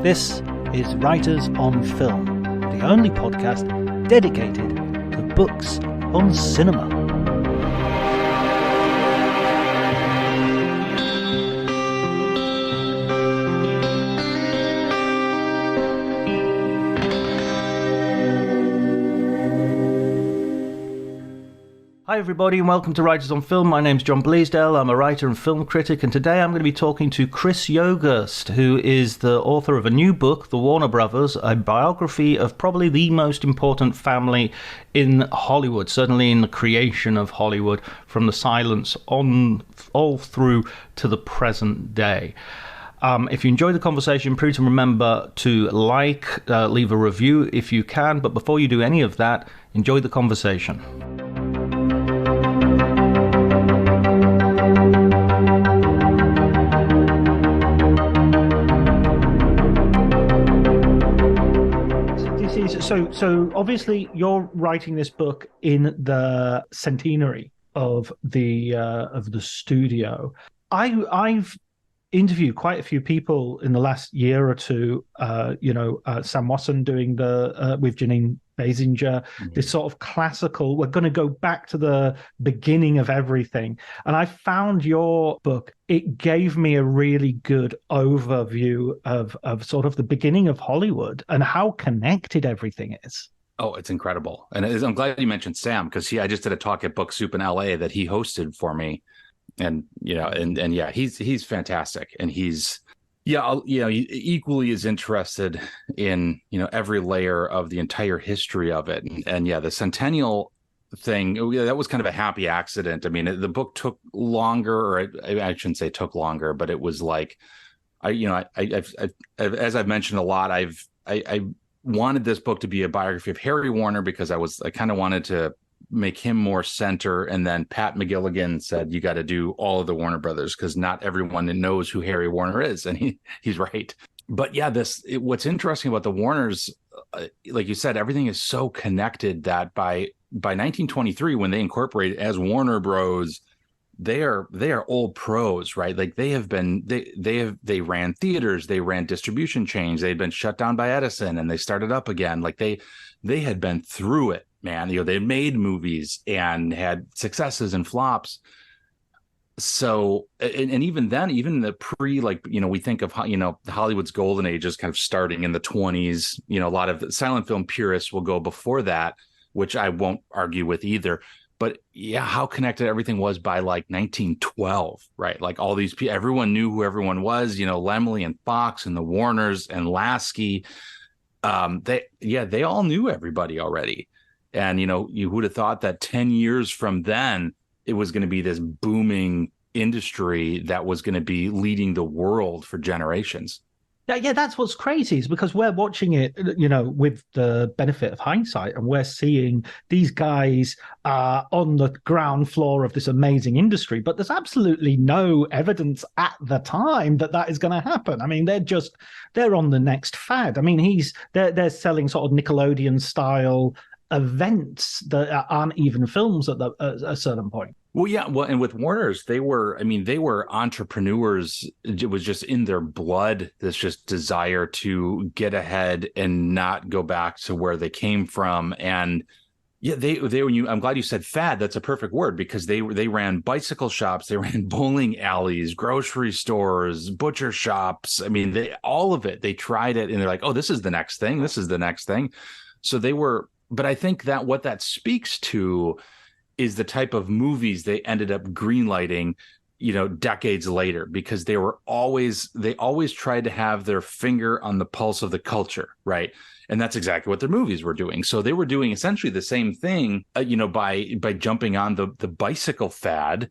This is Writers on Film, the only podcast dedicated to books on cinema. Hi everybody and welcome to Writers on Film. My name's John Bleasdale. I'm a writer and film critic, and today I'm going to be talking to Chris Yogerst, who is the author of a new book, The Warner Brothers, a biography of probably the most important family in Hollywood, certainly in the creation of Hollywood, from the silence on all through to the present day. If you enjoy the conversation, please remember to leave a review if you can, but before you do any of that, enjoy the conversation. So obviously you're writing this book in the centenary of the studio. I've interviewed quite a few people in the last year or two. Sam Wasson doing with Janine Basinger, this sort of classical. We're going to go back to the beginning of everything, and I found your book. It gave me a really good overview of sort of the beginning of Hollywood and how connected everything is. Oh, it's incredible, and I'm glad you mentioned Sam, because I just did a talk at Book Soup in LA that he hosted for me, and he's fantastic, and he's equally as interested in every layer of the entire history of it, and the centennial thing, that was kind of a happy accident. I mean, the book took longer, or I shouldn't say took longer, but it was like I've as I've mentioned a lot, I wanted this book to be a biography of Harry Warner because I kind of wanted to make him more center, and then Pat McGilligan said you got to do all of the Warner Brothers because not everyone knows who Harry Warner is, and he's right. But what's interesting about the Warners, like you said, everything is so connected that by 1923, when they incorporated as Warner Bros, they are old pros, right? Like they ran theaters, they ran distribution chains, they'd been shut down by Edison and they started up again. Like they had been through it, man. They made movies and had successes and flops. So, and even then, even the we think of, Hollywood's golden age is kind of starting in the 20s. A lot of silent film purists will go before that, which I won't argue with either. But how connected everything was by like 1912, right? Like all these people, everyone knew who everyone was, Laemmle and Fox and the Warners and Lasky. They all knew everybody already. And, you would have thought that 10 years from then, it was going to be this booming industry that was going to be leading the world for generations. Yeah, that's what's crazy, is because we're watching it, with the benefit of hindsight, and we're seeing these guys on the ground floor of this amazing industry. But there's absolutely no evidence at the time that is going to happen. I mean, they're on the next fad. I mean, they're selling sort of Nickelodeon style events that aren't even films at a certain point. And with Warner's, they were entrepreneurs. It was just in their blood, this just desire to get ahead and not go back to where they came from. And I'm glad you said fad. That's a perfect word, because they ran bicycle shops, they ran bowling alleys, grocery stores, butcher shops. I mean, all of it. They tried it, and they're like, oh, this is the next thing. This is the next thing. So they were. But I think that what that speaks to is the type of movies they ended up greenlighting, decades later, because they always tried to have their finger on the pulse of the culture, right? And that's exactly what their movies were doing. So they were doing essentially the same thing, by jumping on the bicycle fad,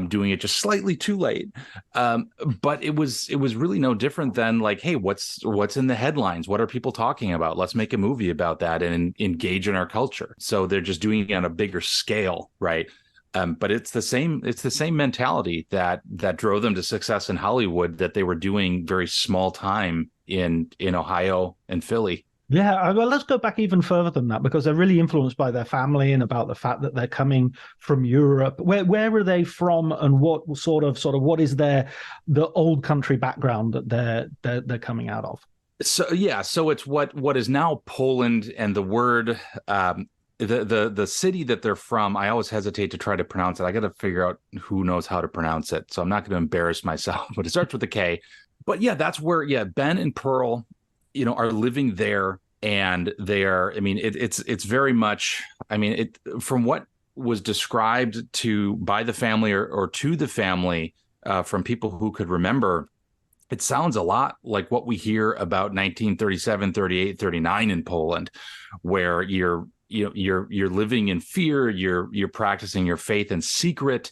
doing it just slightly too late. But it was really no different than like, hey, what's in the headlines? What are people talking about? Let's make a movie about that and engage in our culture. So they're just doing it on a bigger scale, right? But it's the same mentality that drove them to success in Hollywood that they were doing very small time in Ohio and Philly. Yeah, well, let's go back even further than that, because they're really influenced by their family and about the fact that they're coming from Europe. Where are they from, and what sort of what is the old country background that they're coming out of? So it's what is now Poland, and the word the city that they're from, I always hesitate to try to pronounce it. I got to figure out who knows how to pronounce it, so I'm not going to embarrass myself. But it starts with a K. But yeah, that's where Ben and Pearl, are living there, and they are. I mean, it's very much. I mean, from what was described by the family or to the family from people who could remember. It sounds a lot like what we hear about 1937, 38, 39 in Poland, where you're living in fear, you're practicing your faith in secret,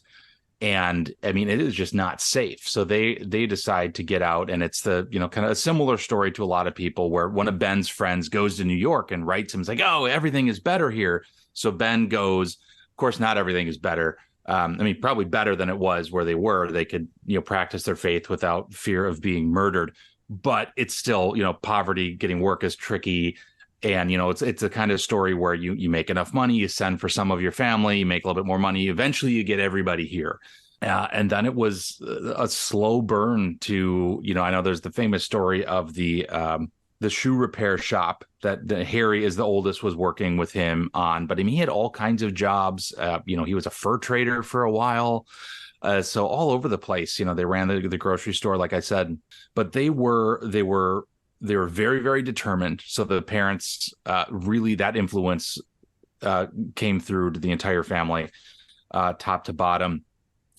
and I mean it is just not safe. So they decide to get out, and it's the kind of a similar story to a lot of people, where one of Ben's friends goes to New York and writes him, it's like, oh, everything is better here. So Ben goes. Of course, not everything is better. I mean, probably better than it was where they were. They could, practice their faith without fear of being murdered. But it's still, poverty, getting work is tricky. And, it's a kind of story where you make enough money, you send for some of your family, you make a little bit more money. Eventually, you get everybody here. And then it was a slow burn to, I know there's the famous story of the shoe repair shop that Harry, is the oldest, was working with him on. But I mean, he had all kinds of jobs. He was a fur trader for a while. So all over the place, they ran the grocery store, like I said, but they were very, very determined. So the parents, really, that influence came through to the entire family, top to bottom.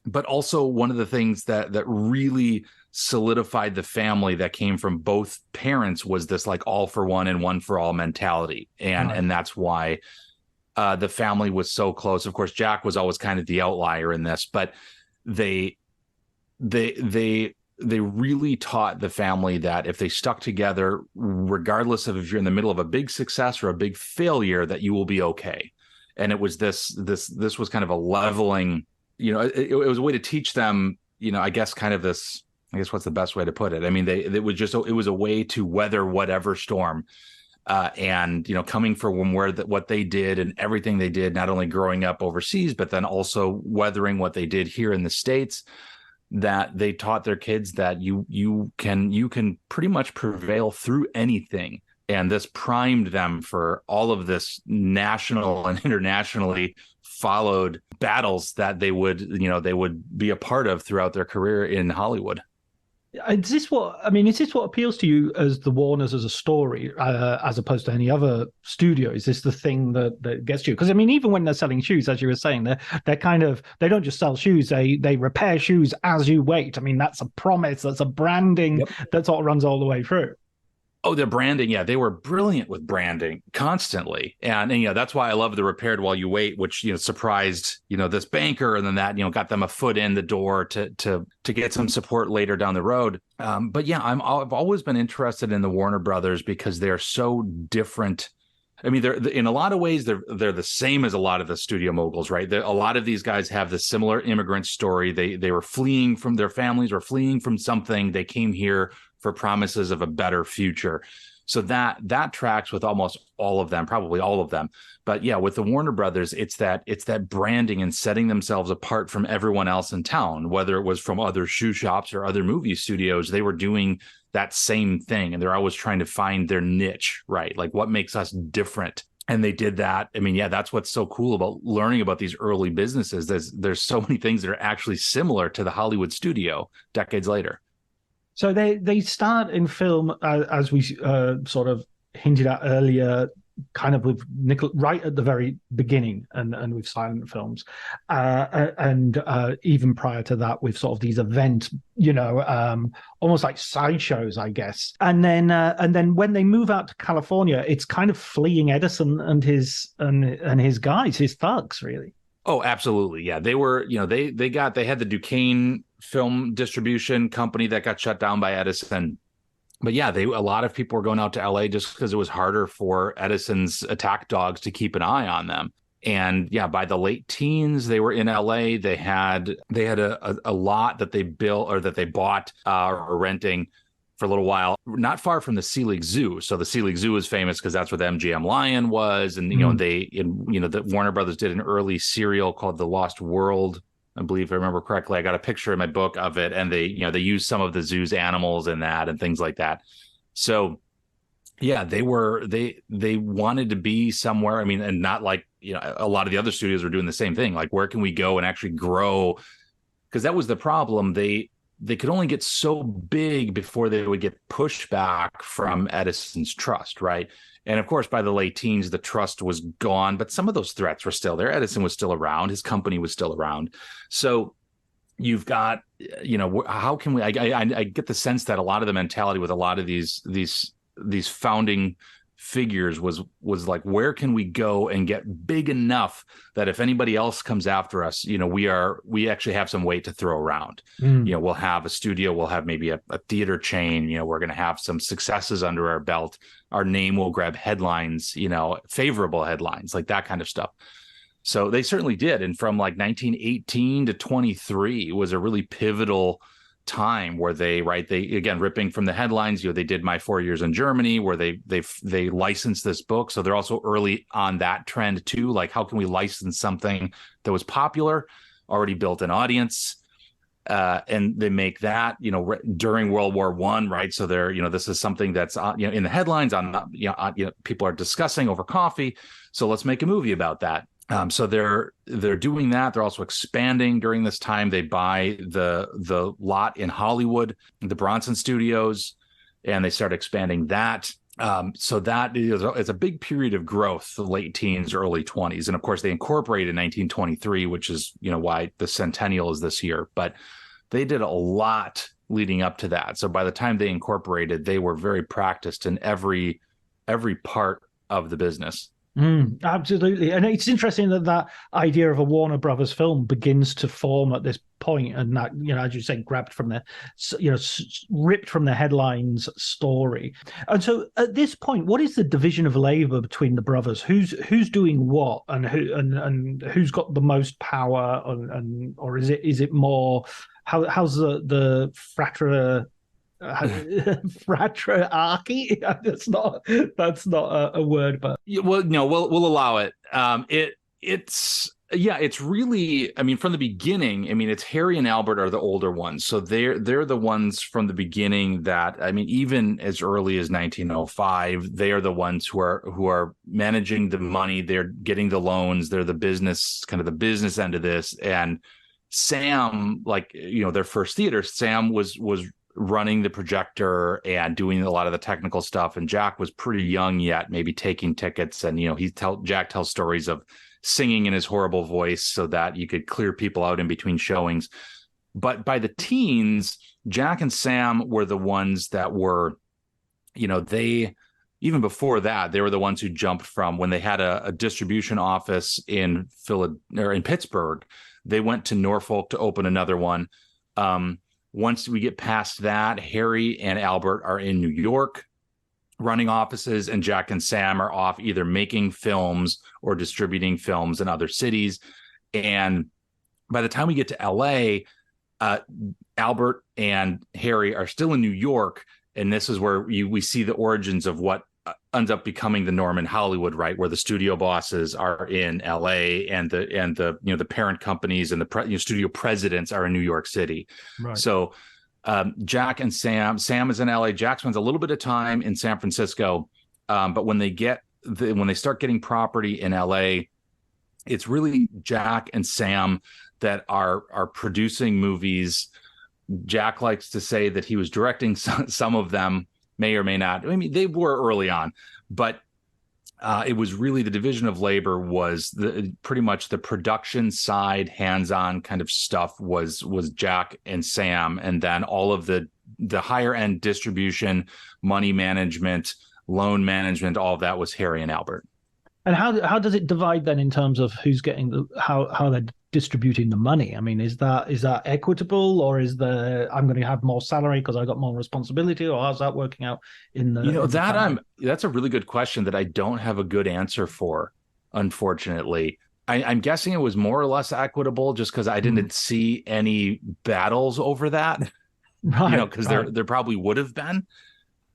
But also one of the things that really solidified the family that came from both parents was this like all for one and one for all mentality. And that's why the family was so close. Of course, Jack was always kind of the outlier in this, but they really taught the family that if they stuck together, regardless of if you're in the middle of a big success or a big failure, that you will be okay. And it was this was kind of a leveling, it was a way to teach them, I guess what's the best way to put it? I mean, it was a way to weather whatever storm. And, coming from what they did and everything they did, not only growing up overseas, but then also weathering what they did here in the States, that they taught their kids that you can pretty much prevail through anything. And this primed them for all of this national and internationally followed battles that they would be a part of throughout their career in Hollywood. Is this what appeals to you as the Warners as a story, as opposed to any other studio? Is this the thing that gets you? Because I mean, even when they're selling shoes, as you were saying, they don't just sell shoes; they repair shoes as you wait. I mean, that's a promise, that's a branding that sort of runs all the way through. Oh, their branding. Yeah, they were brilliant with branding constantly. And that's why I love the repaired while you wait, which, surprised, this banker, and then that, got them a foot in the door to get some support later down the road. But yeah, I've always been interested in the Warner Brothers because they're so different. I mean, they're in a lot of ways, they're the same as a lot of the studio moguls, right? A lot of these guys have the similar immigrant story. They were fleeing from their families or fleeing from something. They came here for promises of a better future. So that tracks with almost all of them, probably all of them. But yeah, with the Warner Brothers, it's that branding and setting themselves apart from everyone else in town, whether it was from other shoe shops or other movie studios. They were doing that same thing, and they're always trying to find their niche, right? Like what makes us different. And they did that. I mean, yeah, that's what's so cool about learning about these early businesses. There's so many things that are actually similar to the Hollywood studio decades later. So they start in film, as we sort of hinted at earlier, kind of with right at the very beginning, and with silent films, and even prior to that, with sort of these event, almost like sideshows, I guess. And then when they move out to California, it's kind of fleeing Edison and his guys, his thugs, really. Oh, absolutely. Yeah. They were, they had the Duquesne film distribution company that got shut down by Edison. But yeah, a lot of people were going out to LA just because it was harder for Edison's attack dogs to keep an eye on them. And yeah, by the late teens, they were in LA. They had a lot that they built or that they bought or renting for a little while, not far from the Sea League Zoo. So the Sea League Zoo is famous because that's where the MGM Lion was. And, the Warner Brothers did an early serial called The Lost World, I believe, if I remember correctly. I got a picture in my book of it, and they used some of the zoo's animals in that and things like that. So yeah, they wanted to be somewhere. I mean, and not like, a lot of the other studios were doing the same thing. Like, where can we go and actually grow? Because that was the problem. They could only get so big before they would get pushback from Edison's trust, right? And of course, by the late teens, the trust was gone, but some of those threats were still there. Edison was still around. His company was still around. So you've got, how can we? I get the sense that a lot of the mentality with a lot of these founding figures was like, where can we go and get big enough that if anybody else comes after us, we actually have some weight to throw around. We'll have a studio, we'll have maybe a theater chain, we're going to have some successes under our belt, our name will grab headlines, favorable headlines, like that kind of stuff. So they certainly did. And from like 1918 to 23 was a really pivotal time where they again, ripping from the headlines, they did My 4 Years in Germany, where they licensed this book. So they're also early on that trend too. Like, how can we license something that was popular, already built an audience? And they make that, during World War I, right? So they're, this is something that's, in the headlines people are discussing over coffee. So let's make a movie about that. So they're doing that. They're also expanding during this time. They buy the lot in Hollywood, the Bronson Studios, and they start expanding that. So that is a big period of growth, the late teens, early 20s. And of course, they incorporated in 1923, which is, why the centennial is this year. But they did a lot leading up to that. So by the time they incorporated, they were very practiced in every part of the business. Absolutely. And it's interesting that idea of a Warner Brothers film begins to form at this point, and that, as you say, grabbed from the, ripped from the headlines story. And so at this point, what is the division of labor between the brothers? Who's doing what, and who's got the most power, or is it more, how's the fratrarchy? That's not a word, but well, no, we'll allow it. It's really, I mean, from the beginning, I mean, it's Harry and Albert are the older ones, so they're the ones from the beginning that, I mean, even as early as 1905, they are the ones who are managing the money, they're getting the loans, they're the business, kind of the business end of this. And Sam, like, their first theater, Sam was running the projector and doing a lot of the technical stuff, and Jack was pretty young yet, maybe taking tickets. And Jack tells stories of singing in his horrible voice so that you could clear people out in between showings. But by the teens, Jack and Sam were the ones that were, they, even before that, they were the ones who jumped from, when they had a distribution office in Pittsburgh, they went to Norfolk to open another one. Once we get past that, Harry and Albert are in New York running offices, and Jack and Sam are off either making films or distributing films in other cities. And by the time we get to LA, Albert and Harry are still in New York. And this is where we see the origins of what ends up becoming the norm in Hollywood, right? Where the studio bosses are in LA, and the parent companies and the studio presidents are in New York City. Right. So Jack and Sam is in LA. Jack spends a little bit of time in San Francisco, but when they start getting property in LA, it's really Jack and Sam that are producing movies. Jack likes to say that he was directing some of them, may or may not. I mean, they were early on, but it was really the division of labor was pretty much the production side, hands-on kind of stuff was Jack and Sam, and then all of the higher end distribution, money management, loan management, all of that was Harry and Albert. And how does it divide then in terms of who's getting how they're distributing the money? I mean, is that equitable, or is I'm going to have more salary because I got more responsibility, or how's that working out in the? That's a really good question that I don't have a good answer for, unfortunately. I'm guessing it was more or less equitable, just because I didn't see any battles over that, right? Because there probably would have been.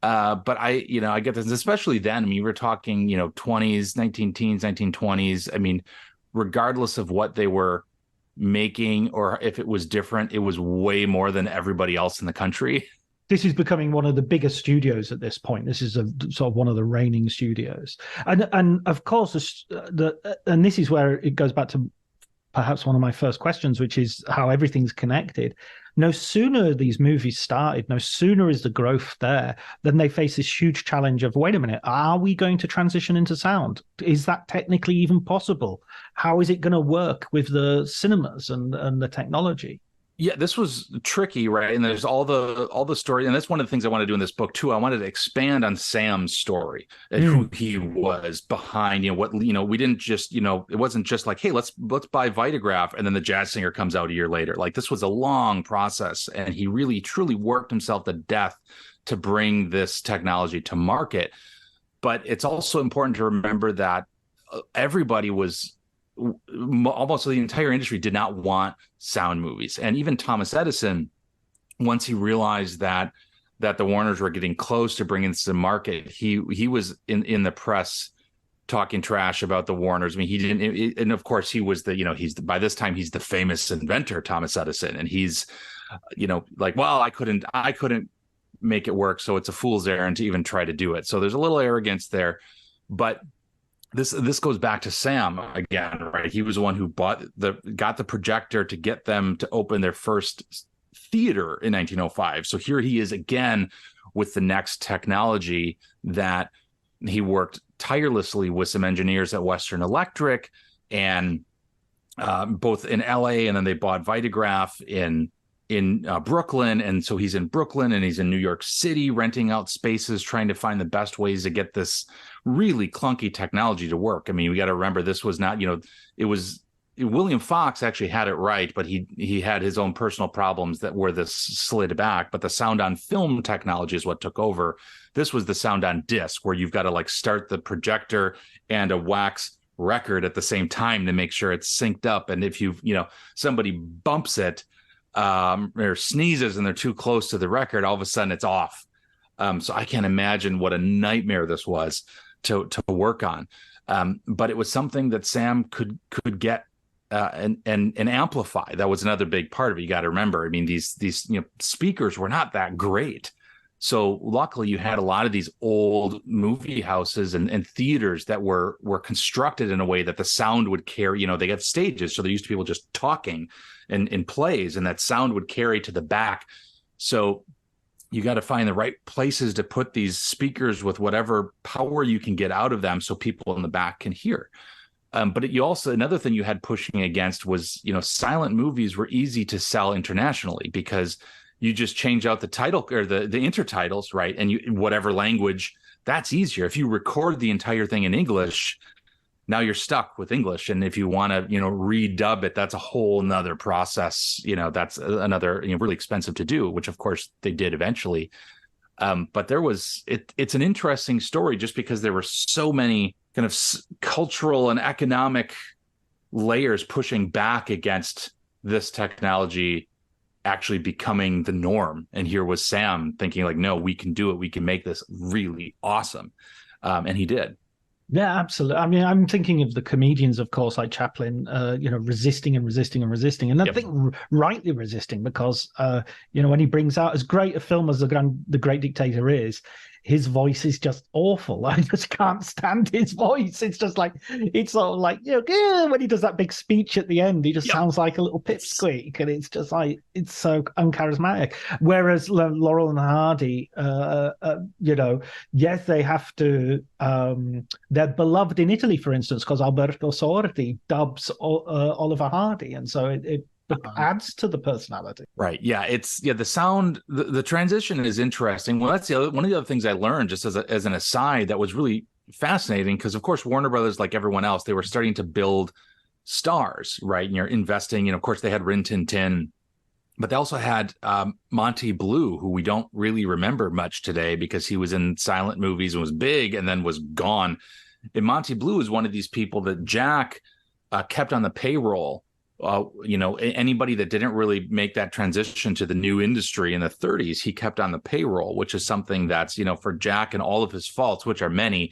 But I get this, especially then. I mean, we're talking, 20s, 19-teens, 1920s. I mean, regardless of what they were making or if it was different, it was way more than everybody else in the country. this is becoming one of the biggest studios at this point. This is sort of one of the reigning studios, and of course, and this is where it goes back to perhaps one of my first questions, which is how everything's connected. No sooner these movies started, no sooner is the growth there, than they face this huge challenge of, wait a minute, are we going to transition into sound? Is that technically even possible? How is it going to work with the cinemas and the technology? Yeah, this was tricky, right? And there's all the story, and that's one of the things I want to do in this book too. I wanted to expand on Sam's story and who he was behind, we didn't just, it wasn't just like, hey, let's buy Vitagraph, and then the jazz singer comes out a year later. Like, this was a long process, and he really truly worked himself to death to bring this technology to market. But it's also important to remember that everybody was, almost the entire industry did not want sound movies. And even Thomas Edison, once he realized that the Warners were getting close to bringing this to market, he was in the press talking trash about the Warners. I mean, he didn't, and of course he was by this time he's the famous inventor, Thomas Edison, and he's like, well, I couldn't make it work, so it's a fool's errand to even try to do it. So there's a little arrogance there. But this goes back to Sam again, right? He was the one who got the projector to get them to open their first theater in 1905. So here he is again with the next technology that he worked tirelessly with some engineers at Western Electric, and both in LA, and then they bought Vitagraph in Brooklyn. And so he's in Brooklyn and he's in New York City renting out spaces, trying to find the best ways to get this really clunky technology to work. I mean, we got to remember, this was not, it was, William Fox actually had it right, but he had his own personal problems that were this slid back. But the sound on film technology is what took over. This was the sound on disc, where you've got to like start the projector and a wax record at the same time to make sure it's synced up. And if somebody bumps it, or sneezes and they're too close to the record, all of a sudden it's off. So I can't imagine what a nightmare this was to work on. But it was something that Sam could get and amplify. That was another big part of it. You got to remember, I mean, these speakers were not that great. So luckily you had a lot of these old movie houses and theaters that were constructed in a way that the sound would carry, they got stages. So there used to be people just talking in plays, and that sound would carry to the back. So you got to find the right places to put these speakers with whatever power you can get out of them so people in the back can hear. But you also, another thing you had pushing against was, silent movies were easy to sell internationally because you just change out the title or the intertitles, right? And whatever language, that's easier. If you record the entire thing in English, now you're stuck with English. And if you want to, redub it, that's a whole nother process. That's another, really expensive to do, which of course they did eventually. But it's an interesting story just because there were so many kind of cultural and economic layers pushing back against this technology actually becoming the norm. And here was Sam thinking like, no, we can do it. We can make this really awesome. And he did. Yeah, absolutely. I mean, I'm thinking of the comedians, of course, like Chaplin, resisting and resisting and resisting. And I think rightly resisting because, when he brings out as great a film as The Great Dictator is, his voice is just awful. I just can't stand his voice. It's just like, it's sort of like, when he does that big speech at the end, he just sounds like a little pipsqueak. And it's just like, it's so uncharismatic. Whereas Laurel and Hardy, yes, they have to, they're beloved in Italy, for instance, because Alberto Sordi dubs Oliver Hardy. And so it adds to the personality. Right. Yeah. The sound, the transition is interesting. Well, that's one of the other things I learned just as an aside that was really fascinating, because of course Warner Brothers, like everyone else, they were starting to build stars, right? And you're investing, of course they had Rin Tin Tin, but they also had Monty Blue, who we don't really remember much today because he was in silent movies and was big and then was gone. And Monty Blue is one of these people that Jack kept on the payroll. Anybody that didn't really make that transition to the new industry in the 30s, he kept on the payroll, which is something that's, for Jack and all of his faults, which are many,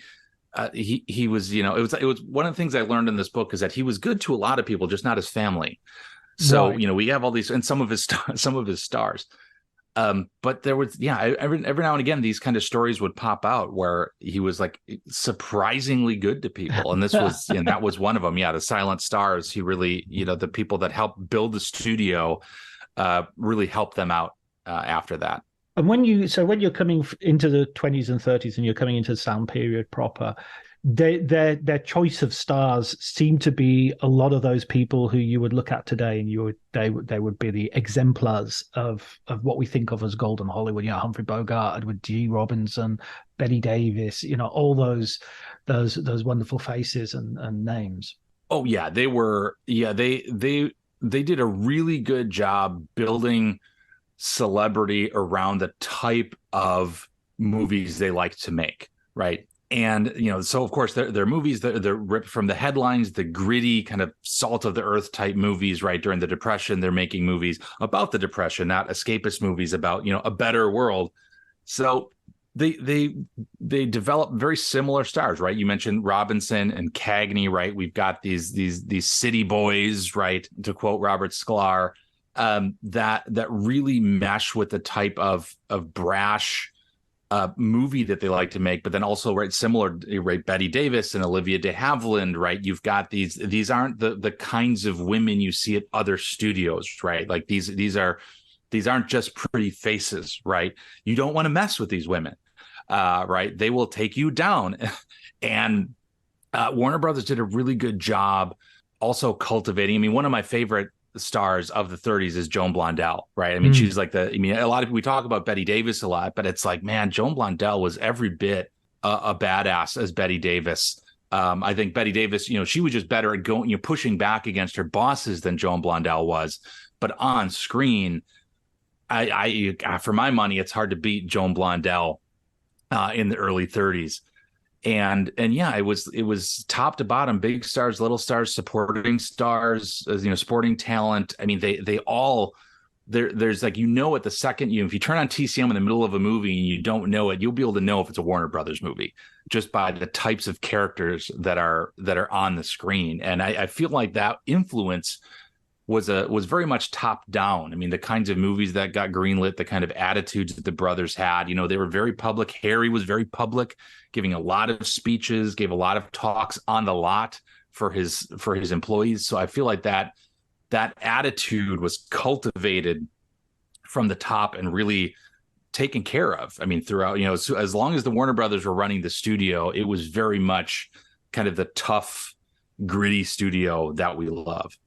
he was, it was one of the things I learned in this book is that he was good to a lot of people, just not his family. So, right. We have all these, and some of his stars. But there was, every now and again, these kind of stories would pop out where he was like surprisingly good to people. And this was, and that was one of them. Yeah. The Silent Stars. He really, the people that helped build the studio really helped them out after that. And when you're coming into the 20s and 30s and you're coming into the sound period proper, their choice of stars seem to be a lot of those people who you would look at today, and they would be the exemplars of what we think of as golden Hollywood. Humphrey Bogart, Edward G. Robinson, Bette Davis. All those wonderful faces and names. Oh yeah, they were. Yeah, they did a really good job building celebrity around the type of movies they like to make, right? And, so of course they're movies that they're ripped from the headlines, the gritty kind of salt of the earth type movies, right? During the Depression, they're making movies about the Depression, not escapist movies about, a better world. So they develop very similar stars, right? You mentioned Robinson and Cagney, right? We've got these city boys, right? To quote Robert Sklar, that really mesh with the type of brash movie that they like to make, but then also, right, similar, right, Bette Davis and Olivia de Havilland, right? You've got these aren't the kinds of women you see at other studios, right? Like these aren't just pretty faces, right? You don't want to mess with these women, right? They will take you down. And Warner Brothers did a really good job also cultivating. I mean, one of my favorite stars of the 30s is Joan Blondell, right? I mean, she's like a lot of people, we talk about Bette Davis a lot, but it's like, man, Joan Blondell was every bit a badass as Bette Davis. I think Bette Davis, she was just better at going, pushing back against her bosses than Joan Blondell was. But on screen, I for my money, it's hard to beat Joan Blondell in the early 30s. And yeah, it was top to bottom, big stars, little stars, supporting stars, supporting talent. I mean, they all there's like, at the second if you turn on TCM in the middle of a movie and you don't know it, you'll be able to know if it's a Warner Brothers movie just by the types of characters that are on the screen. And I feel like that influence was very much top down. I mean, the kinds of movies that got greenlit, the kind of attitudes that the brothers had, they were very public. Harry was very public, giving a lot of speeches, gave a lot of talks on the lot for his employees. So I feel like that attitude was cultivated from the top and really taken care of. I mean, throughout, so as long as the Warner Brothers were running the studio, it was very much kind of the tough, gritty studio that we love.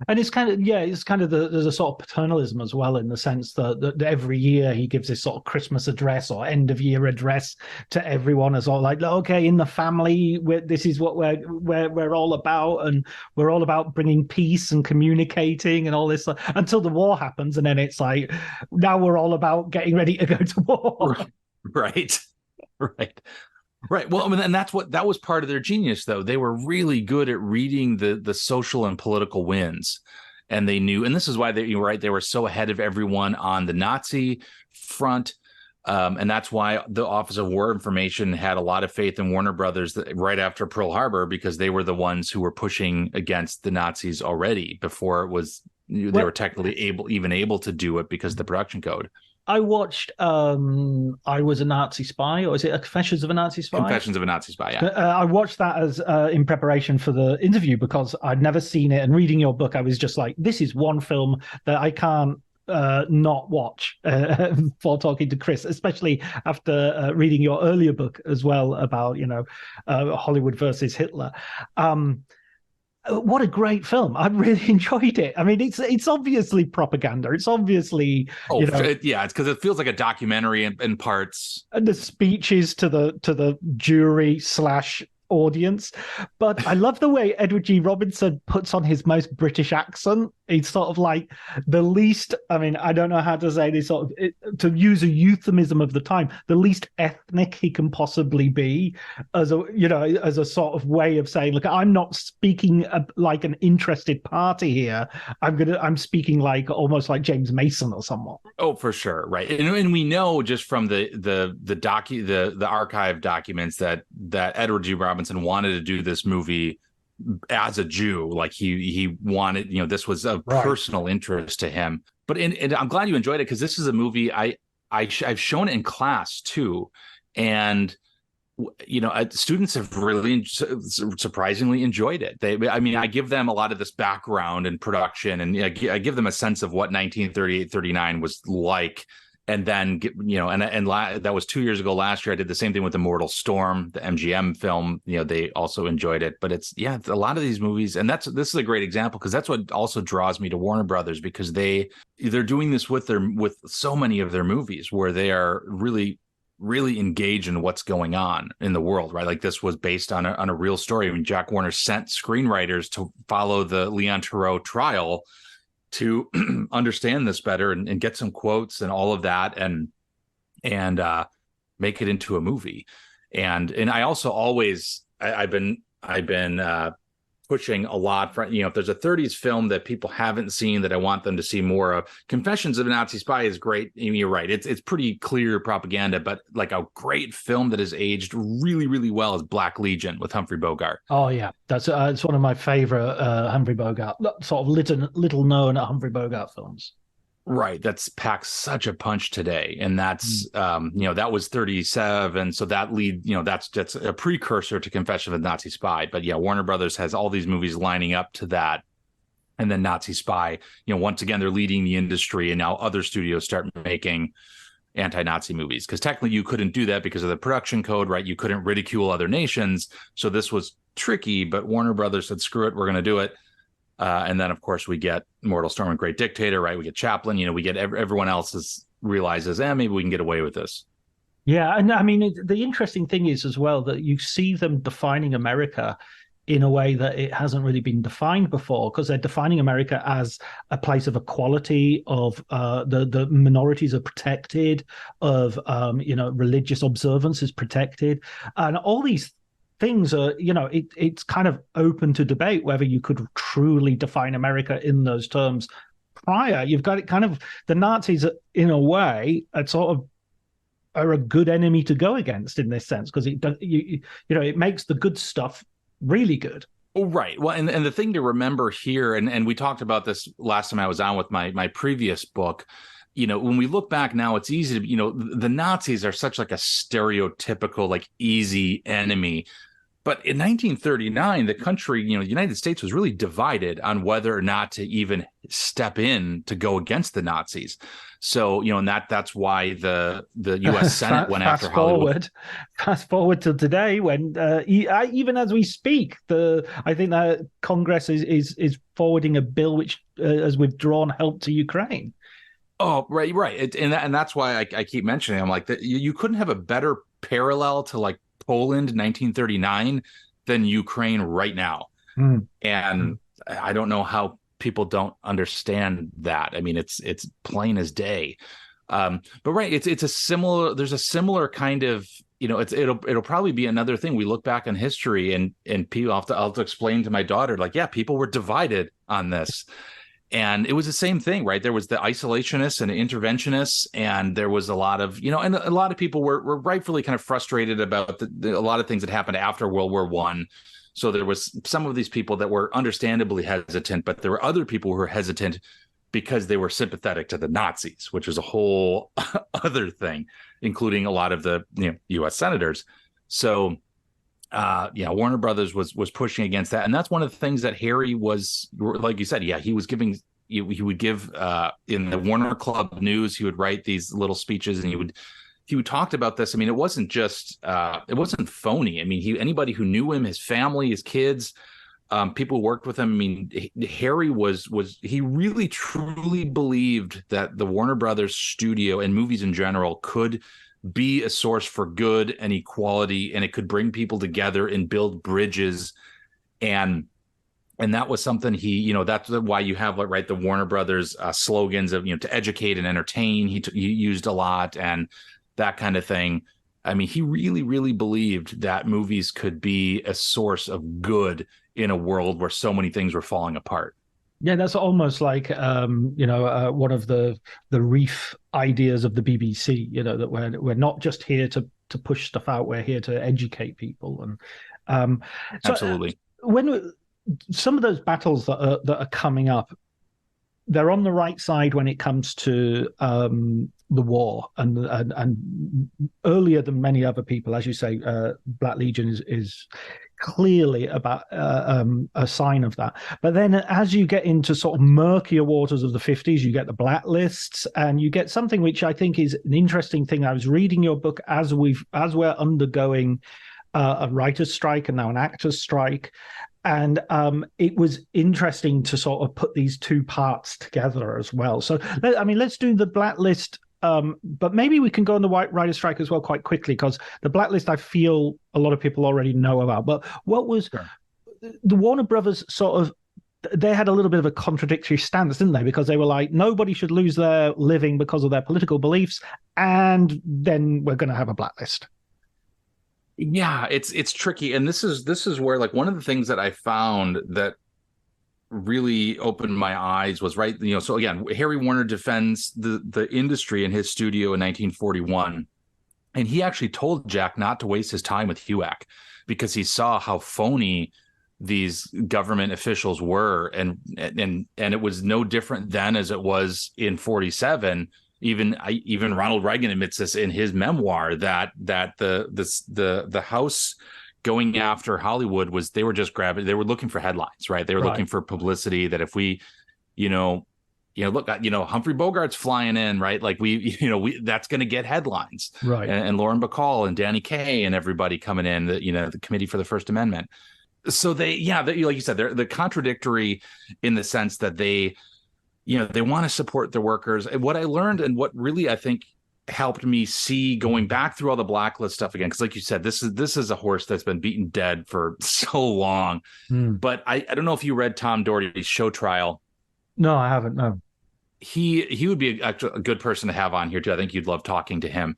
And it's kind of there's a sort of paternalism as well, in the sense that every year he gives this sort of Christmas address or end of year address to everyone as all like, okay, in the family, this is what we're all about, and we're all about bringing peace and communicating and all this until the war happens, and then it's like, now we're all about getting ready to go to war. Right. Right. Well, I mean, and that was part of their genius, though. They were really good at reading the social and political winds, and they knew. And this is why they were so ahead of everyone on the Nazi front, and that's why the Office of War Information had a lot of faith in Warner Brothers right after Pearl Harbor, because they were the ones who were pushing against the Nazis already before it was they were technically able to do it because of the production code. I watched I Was a Nazi Spy, or is it Confessions of a Nazi Spy? Confessions of a Nazi Spy, yeah. I watched that as in preparation for the interview, because I'd never seen it, and reading your book, I was just like, this is one film that I can't not watch for talking to Chris, especially after reading your earlier book as well about, Hollywood versus Hitler. What a great film. I really enjoyed it. I mean, it's obviously propaganda. It's obviously, it's because it feels like a documentary in parts. And the speeches to the jury / audience. But I love the way Edward G. Robinson puts on his most British accent. It's sort of like the least, I mean, I don't know how to say this, to use a euphemism of the time, the least ethnic he can possibly be, as a sort of way of saying, look, I'm not speaking like an interested party here. I'm speaking like almost like James Mason or someone. Oh, for sure, right. And we know just from the archive documents that Edward G. Robinson wanted to do this movie as a Jew. Like he wanted, this was of personal interest to him. But and I'm glad you enjoyed it, because this is a movie I I've shown it in class too, and students have really surprisingly enjoyed it. I mean, I give them a lot of this background and production, and I give them a sense of what 1938, 39 was like. And then, that was 2 years ago. Last year, I did the same thing with Immortal Storm, the MGM film. They also enjoyed it. But it's a lot of these movies, and this is a great example, because that's what also draws me to Warner Brothers, because they're doing this with so many of their movies, where they are really engaged in what's going on in the world, right? Like, this was based on a real story. I mean, Jack Warner sent screenwriters to follow the Leon Theroux trial to understand this better and get some quotes and all of that, and make it into a movie. And I also always I've been pushing a lot for, if there's a 30s film that people haven't seen that I want them to see more of, Confessions of a Nazi Spy is great. I mean, you're right. It's pretty clear propaganda, but like a great film that has aged really, really well is Black Legion with Humphrey Bogart. Oh yeah, that's it's one of my favorite Humphrey Bogart, sort of little known Humphrey Bogart films. Right, that's packs such a punch today, and that's that was 37, so that that's a precursor to Confession of a Nazi Spy. But yeah, Warner Brothers has all these movies lining up to that, and then Nazi Spy. Once again, they're leading the industry, and now other studios start making anti-Nazi movies, because technically you couldn't do that because of the production code, right? You couldn't ridicule other nations, so this was tricky. But Warner Brothers said, "Screw it, we're going to do it." And then, of course, we get Mortal Storm and Great Dictator, right? We get Chaplin. We get everyone else realizes, maybe we can get away with this. Yeah, and I mean, the interesting thing is as well that you see them defining America in a way that it hasn't really been defined before, because they're defining America as a place of equality, of the minorities are protected, of religious observance is protected, and all these things are, it's kind of open to debate whether you could truly define America in those terms prior. You've got it kind of, the Nazis, in a way, are a good enemy to go against in this sense, because it makes the good stuff really good. Oh, right. Well, and the thing to remember here, and we talked about this last time I was on with my previous book, when we look back now, it's easy to, the Nazis are such like a stereotypical, like easy enemy. But in 1939, the country, the United States was really divided on whether or not to even step in to go against the Nazis. So, and that's why the U.S. Senate went after Hollywood. Fast forward to today, when even as we speak, I think that Congress is forwarding a bill which has withdrawn help to Ukraine. Oh, right. And that's why I keep mentioning, I'm like, you couldn't have a better parallel to like Poland 1939 than Ukraine right now. And I don't know how people don't understand that. I mean, it's plain as day. But right, there's a similar kind of, it'll probably be another thing. We look back in history, and people, I'll have to explain to my daughter, like, yeah, people were divided on this. And it was the same thing, right? There was the isolationists and the interventionists, and there was a lot of, and a lot of people were rightfully kind of frustrated about a lot of things that happened after World War I. So there was some of these people that were understandably hesitant, but there were other people who were hesitant because they were sympathetic to the Nazis, which is a whole other thing, including a lot of the U.S. senators. So Warner Brothers was pushing against that, and that's one of the things that Harry was, like you said, he was giving. He would give in the Warner Club News. He would write these little speeches, and he would talk about this. I mean, it wasn't just it wasn't phony. I mean, anybody who knew him, his family, his kids, people who worked with him. I mean, Harry was he really truly believed that the Warner Brothers studio and movies in general could be a source for good and equality, and it could bring people together and build bridges. And that was something that's why you have, like, right, the Warner Brothers slogans of, to educate and entertain. He used a lot, and that kind of thing. I mean, he really, really believed that movies could be a source of good in a world where so many things were falling apart. Yeah, that's almost like one of the reef ideas of the BBC. That we're not just here to push stuff out; we're here to educate people. And absolutely, when some of those battles that are coming up, they're on the right side when it comes to the war, and earlier than many other people, as you say, Black Legion is clearly about a sign of that. But then as you get into sort of murkier waters of the 50s, you get the Blacklists, and you get something which I think is an interesting thing. I was reading your book as we're undergoing a writer's strike and now an actor's strike. And it was interesting to sort of put these two parts together as well. So, let's do the Blacklist, but maybe we can go on the writer's strike as well quite quickly, because the Blacklist I feel a lot of people already know about. But what was the Warner Brothers sort of, they had a little bit of a contradictory stance, didn't they? Because they were like, nobody should lose their living because of their political beliefs, and then we're going to have a blacklist. Yeah, it's tricky, and this is where, like, one of the things that I found that really opened my eyes was, right, so again, Harry Warner defends the industry in his studio in 1941, and he actually told Jack not to waste his time with HUAC because he saw how phony these government officials were, and it was no different then as it was in 47. Even Ronald Reagan admits this in his memoir, that the House going after Hollywood they were looking for headlines, right? They were looking for publicity, that if we, look, Humphrey Bogart's flying in, right? Like that's going to get headlines, right? And Lauren Bacall and Danny Kaye and everybody coming in, the Committee for the First Amendment. So like you said, they're contradictory in the sense that they want to support their workers. And what I learned, and what really I think helped me see going back through all the Blacklist stuff again, because like you said, this is a horse that's been beaten dead for so long. But I don't know if you read Tom Doherty's Show Trial. No, I haven't. No. He would be a good person to have on here too. I think you'd love talking to him.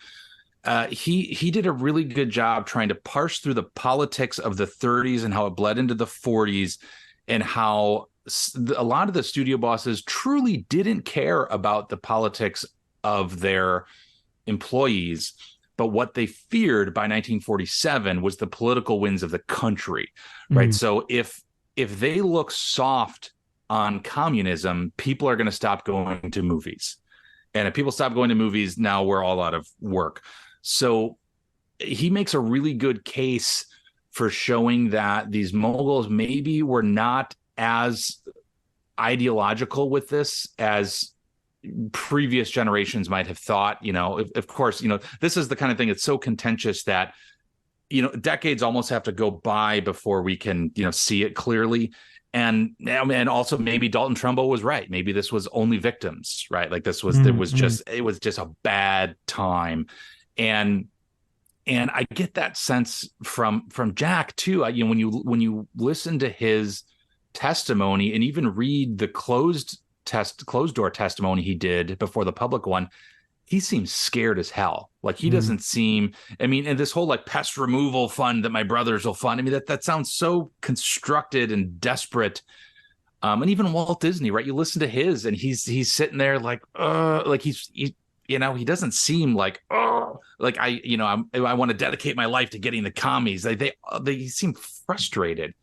He did a really good job trying to parse through the politics of the 30s and how it bled into the 40s, and how a lot of the studio bosses truly didn't care about the politics of their employees, but what they feared by 1947 was the political winds of the country, right? So if they look soft on communism, people are going to stop going to movies, and if people stop going to movies, now we're all out of work. So he makes a really good case for showing that these moguls maybe were not as ideological with this as previous generations might have thought. Of course, this is the kind of thing that's so contentious that, decades almost have to go by before we can, see it clearly. And also maybe Dalton Trumbo was right. Maybe this was only victims, right? Like it was just a bad time. And I get that sense from Jack too. When you listen to his testimony and even read the closed door testimony he did before the public one, he seems scared as hell. Like he doesn't seem, and this whole like pest removal fund that my brothers will fund, that sounds so constructed and desperate. And even Walt Disney, right? You listen to his, and he's sitting there like he doesn't seem like, I want to dedicate my life to getting the commies. They seem frustrated.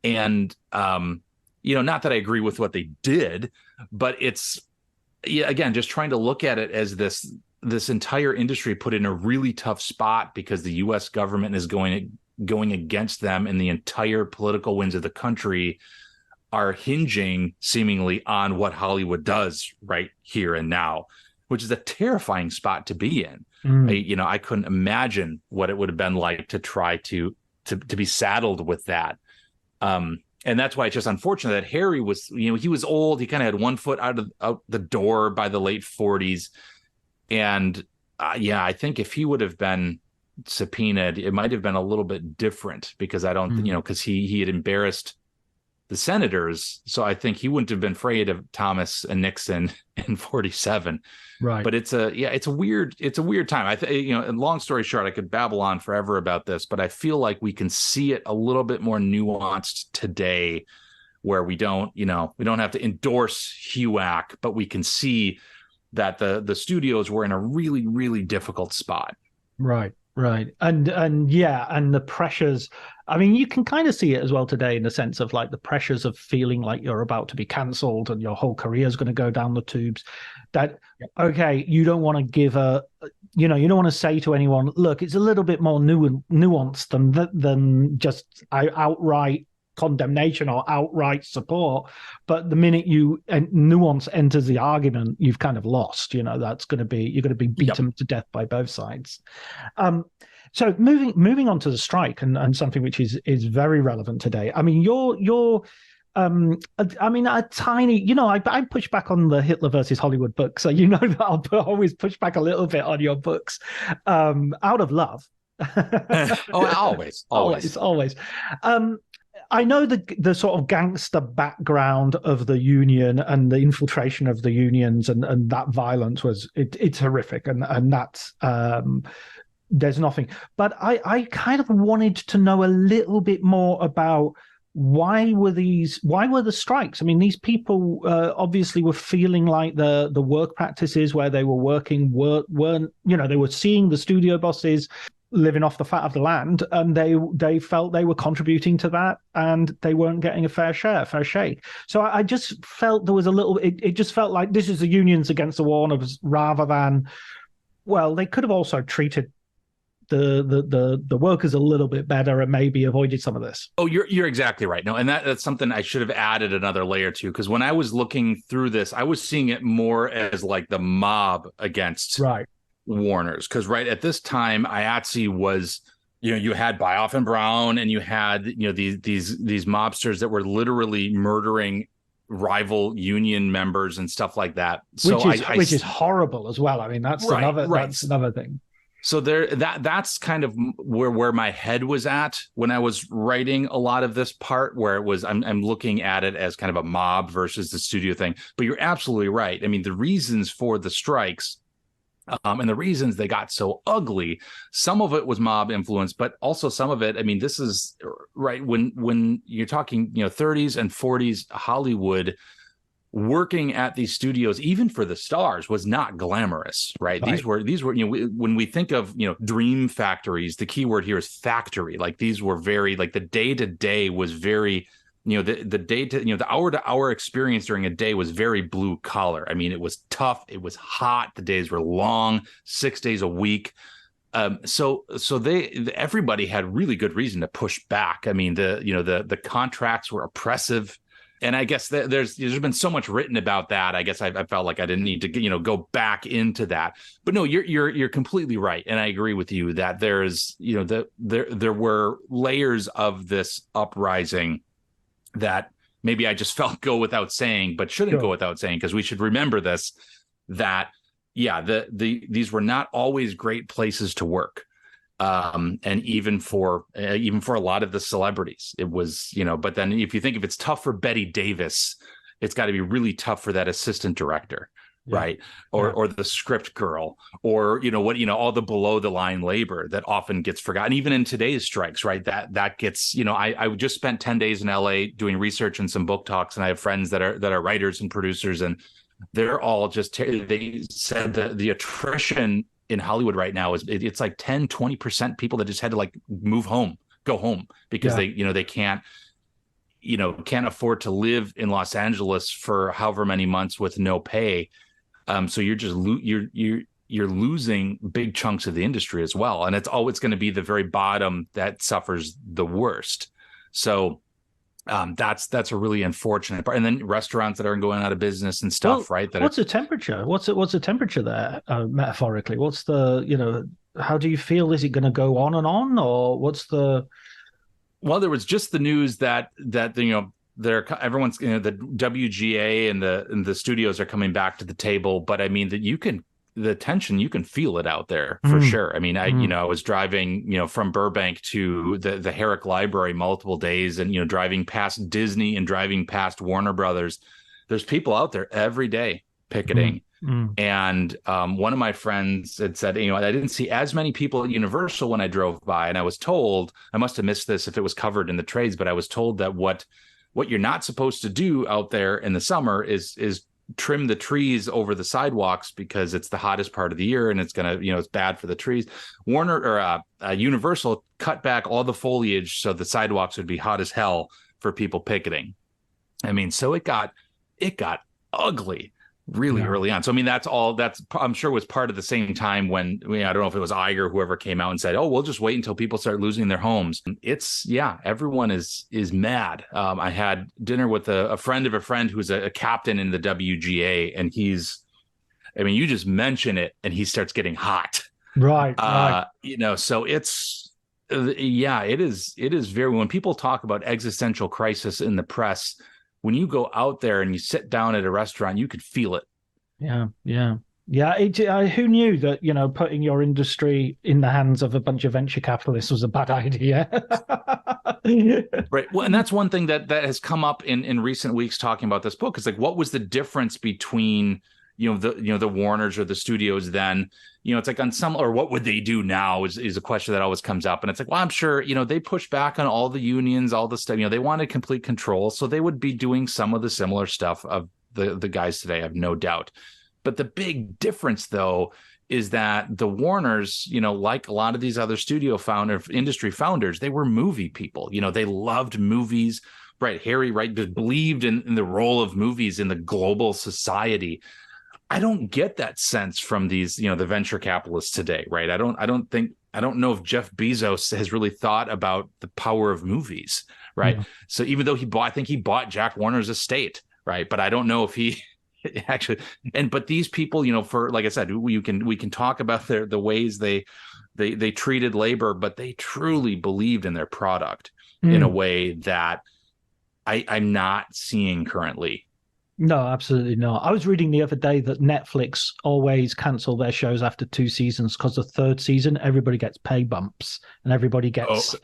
And, not that I agree with what they did, but it's, again, just trying to look at it as this entire industry put in a really tough spot because the U.S. government is going against them, and the entire political winds of the country are hinging seemingly on what Hollywood does right here and now, which is a terrifying spot to be in. I couldn't imagine what it would have been like to try to be saddled with that. And that's why it's just unfortunate that Harry was, he was old. He kind of had one foot out the door by the late 40s. And I think if he would have been subpoenaed, it might have been a little bit different, because I don't, because he had embarrassed the senators. So I think he wouldn't have been afraid of Thomas and Nixon in 47. Right. But it's a weird time. And long story short, I could babble on forever about this, but I feel like we can see it a little bit more nuanced today, where we don't have to endorse HUAC, but we can see that the studios were in a really, really difficult spot. Right. Right. And yeah, and the pressures. I mean, you can kind of see it as well today in the sense of like the pressures of feeling like you're about to be cancelled and your whole career is going to go down the tubes. That okay, you don't want to give you don't want to say to anyone, look, it's a little bit more nuanced than just outright condemnation or outright support. But the minute nuance enters the argument, you've kind of lost. You're going to be beaten to death by both sides. So moving on to the strike and something which is very relevant today. I mean, a tiny, I push back on the Hitler versus Hollywood book, so that I'll always push back a little bit on your books, out of love. Always. I know the sort of gangster background of the union and the infiltration of the unions and that violence it's horrific, and that's there's nothing. But I kind of wanted to know a little bit more about why were the strikes? I mean, these people obviously were feeling like the work practices where they were working weren't, they were seeing the studio bosses living off the fat of the land, and they felt they were contributing to that, and they weren't getting a fair shake. So I just felt there was a little. It just felt like this is the unions against the Warners, rather than, well, they could have also treated the workers a little bit better and maybe avoided some of this. Oh, you're exactly right. No, and that's something I should have added another layer to, because when I was looking through this, I was seeing it more as like the mob against Warners, because right at this time, IATSE was, you had Bioff and Brown, and you had these mobsters that were literally murdering rival union members and stuff like that. So which is horrible as well. I mean, that's another thing. So that's kind of where my head was at when I was writing a lot of this part, where it was I'm looking at it as kind of a mob versus the studio thing. But you're absolutely right. I mean, the reasons for the strikes and the reasons they got so ugly, some of it was mob influence, but also some of it, I mean, this is right when you're talking 30s and 40s Hollywood. Working at these studios, even for the stars, was not glamorous, right? These were when we think of dream factories, the key word here is factory. Like, these were very, like, the day to day was very, the hour to hour experience during a day was very blue collar. I mean, it was tough, it was hot, the days were long, 6 days a week. So everybody had really good reason to push back. I mean, the contracts were oppressive. And I guess there's been so much written about that. I guess I felt like I didn't need to go back into that. But no, you're completely right, and I agree with you that there's there were layers of this uprising that maybe I just felt go without saying, but shouldn't go without saying, because we should remember this, that these were not always great places to work. And even for a lot of the celebrities, it was, but then if it's tough for Betty Davis, it's got to be really tough for that assistant director, right? Or the script girl, or, all the below the line labor that often gets forgotten, even in today's strikes, right? That gets, I just spent 10 days in LA doing research and some book talks, and I have friends that are writers and producers, and they're all they said that the attrition in Hollywood right now it's like 10-20% people that just had to go home because they can't afford to live in Los Angeles for however many months with no pay. So you're just you're losing big chunks of the industry as well, and it's going to be the very bottom that suffers the worst. So that's a really unfortunate part. And then restaurants that are going out of business and stuff, right? What's the temperature? What's the temperature there, metaphorically? What's the, how do you feel? Is it going to go on and on, or what's the? Well, there was just the news that everyone's, the WGA and the studios are coming back to the table, but I mean that the tension, you can feel it out there for sure. I mean, I was driving, from Burbank to the Herrick Library multiple days, and, driving past Disney and driving past Warner Brothers. There's people out there every day picketing. And one of my friends had said, I didn't see as many people at Universal when I drove by, and I was told, I must have missed this if it was covered in the trades, but I was told that what you're not supposed to do out there in the summer is trim the trees over the sidewalks because it's the hottest part of the year and it's gonna, it's bad for the trees. Universal cut back all the foliage so the sidewalks would be hot as hell for people picketing. I mean, so it got ugly really early on. So I mean, that's I'm sure was part of the same time when, I don't know if it was Iger or whoever came out and said, oh, we'll just wait until people start losing their homes. It's everyone is mad. I had dinner with a friend of a friend who's a captain in the WGA, and you just mention it and he starts getting hot. Right. So it's it is very, when people talk about existential crisis in the press, when you go out there and you sit down at a restaurant, you could feel it. Yeah. Who knew that, putting your industry in the hands of a bunch of venture capitalists was a bad idea? Right. Well, and that's one thing that has come up in recent weeks talking about this book. Is like, what was the difference between the Warners or the studios then? It's like on some, or what would they do now is a question that always comes up. And it's like, well, I'm sure, they push back on all the unions, all the stuff, they wanted complete control. So they would be doing some of the similar stuff of the guys today, I have no doubt. But the big difference, though, is that the Warners, like a lot of these other industry founders, they were movie people. They loved movies. Right. Harry Wright believed in the role of movies in the global society. I don't get that sense from these, the venture capitalists today, right? I don't know if Jeff Bezos has really thought about the power of movies, right? Yeah. So even though I think he bought Jack Warner's estate, right? But I don't know if he actually, but these people, for, like I said, we can talk about the ways they treated labor, but they truly believed in their product in a way that I'm not seeing currently. No, absolutely not. I was reading the other day that Netflix always cancel their shows after 2 seasons because the 3rd season, everybody gets pay bumps and everybody gets,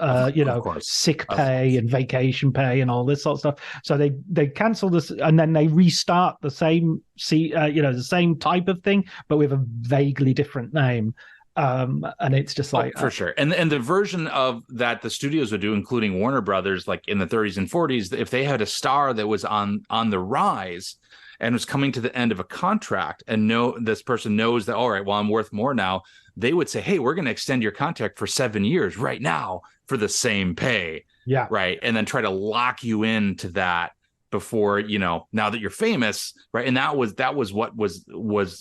sick pay and vacation pay and all this sort of stuff. So they cancel this and then they restart the same, the same type of thing, but with a vaguely different name. And it's just like for sure. And the version of that the studios would do, including Warner Brothers, like in the 30s and 40s, if they had a star that was on the rise and was coming to the end of a contract, and this person knows that, all right, well, I'm worth more now, they would say, hey, we're going to extend your contract for 7 years right now for the same pay. Yeah. Right. And then try to lock you into that before, now that you're famous, right? And that was what was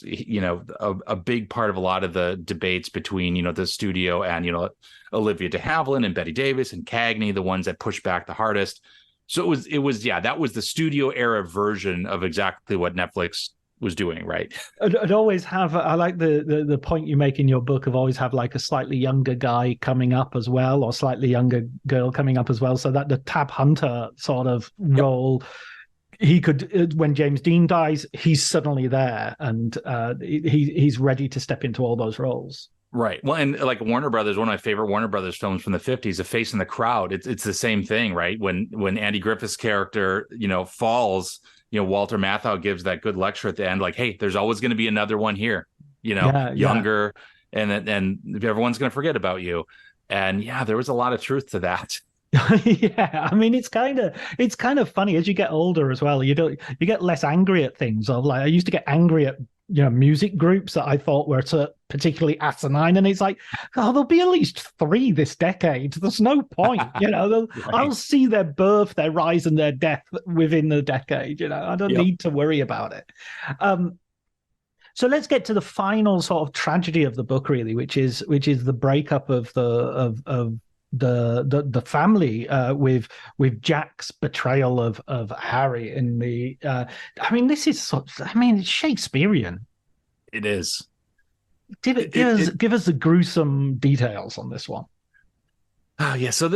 a big part of a lot of the debates between, the studio and, Olivia de Havilland and Betty Davis and Cagney, the ones that pushed back the hardest. So it was that was the studio era version of exactly what Netflix was doing, right? I'd always have, I like the point you make in your book of always have like a slightly younger guy coming up as well, or slightly younger girl coming up as well, so that the Tab Hunter sort of role, he could, when James Dean dies, he's suddenly there and he's ready to step into all those roles. Right. Well, and like Warner Brothers, one of my favorite Warner Brothers films from the 50s, A Face in the Crowd, it's the same thing, right? When Andy Griffith's character, falls, Walter Matthau gives that good lecture at the end, like, hey, there's always going to be another one here, younger, and everyone's going to forget about you. And there was a lot of truth to that. Yeah, I mean, it's kind of funny as you get older as well. You get less angry at things. Of like, I used to get angry at music groups that I thought were particularly asinine, and it's like, there'll be at least 3 this decade. There's no point, right. I'll see their birth, their rise, and their death within the decade. I don't need to worry about it. So let's get to the final sort of tragedy of the book, really, which is the breakup of the family with Jack's betrayal of Harry in the this is it's Shakespearean. It is. Give us the gruesome details on this one. Oh yeah, so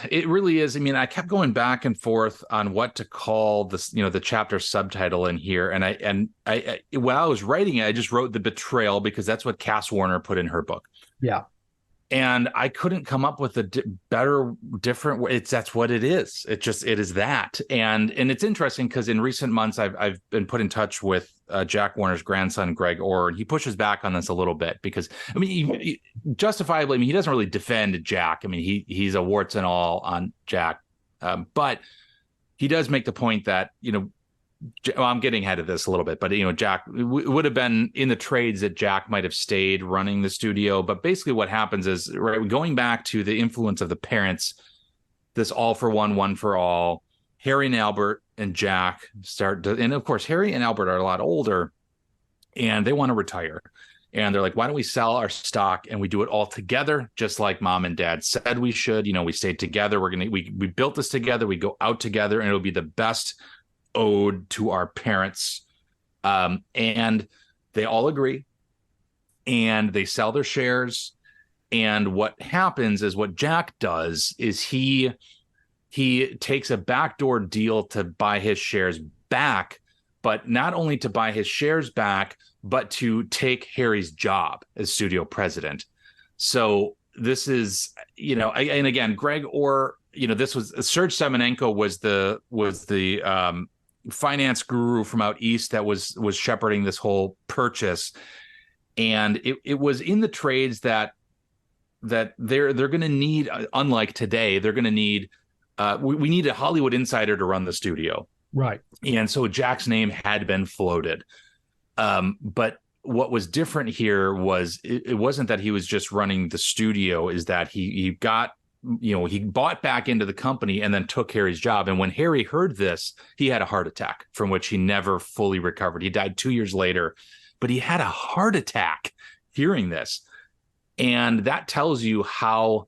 it really is. I mean, I kept going back and forth on what to call this, the chapter subtitle in here, and I when I was writing it, I just wrote the betrayal because that's what Cass Warner put in her book. Yeah. And I couldn't come up with a different way. That's what it is. It is that. And it's interesting because in recent months, I've been put in touch with Jack Warner's grandson, Greg Orr, and he pushes back on this a little bit because, he justifiably, he doesn't really defend Jack. He's a warts and all on Jack. But he does make the point that, well, I'm getting ahead of this a little bit, but Jack would have been in the trades that Jack might have stayed running the studio. But basically what happens is, right, going back to the influence of the parents, this all for one for all, Harry and Albert and Jack and of course, Harry and Albert are a lot older and they want to retire. And they're like, why don't we sell our stock and we do it all together, just like mom and dad said we should. We stayed together. We built this together. We go out together, and it'll be the best ode to our parents. And they all agree, and they sell their shares. And what happens is, what Jack does is he takes a backdoor deal to buy his shares back, but not only to buy his shares back, but to take Harry's job as studio president. So this is, and again, Greg Orr, this was Serge Semenenko was the finance guru from out east that was shepherding this whole purchase. And it was in the trades that they're going to need, unlike today, they're going to need, we need a Hollywood insider to run the studio. Right. And so Jack's name had been floated. But what was different here was it wasn't that he was just running the studio, is that he got, he bought back into the company and then took Harry's job. And when Harry heard this, he had a heart attack from which he never fully recovered. He died 2 years later, but he had a heart attack hearing this. And that tells you how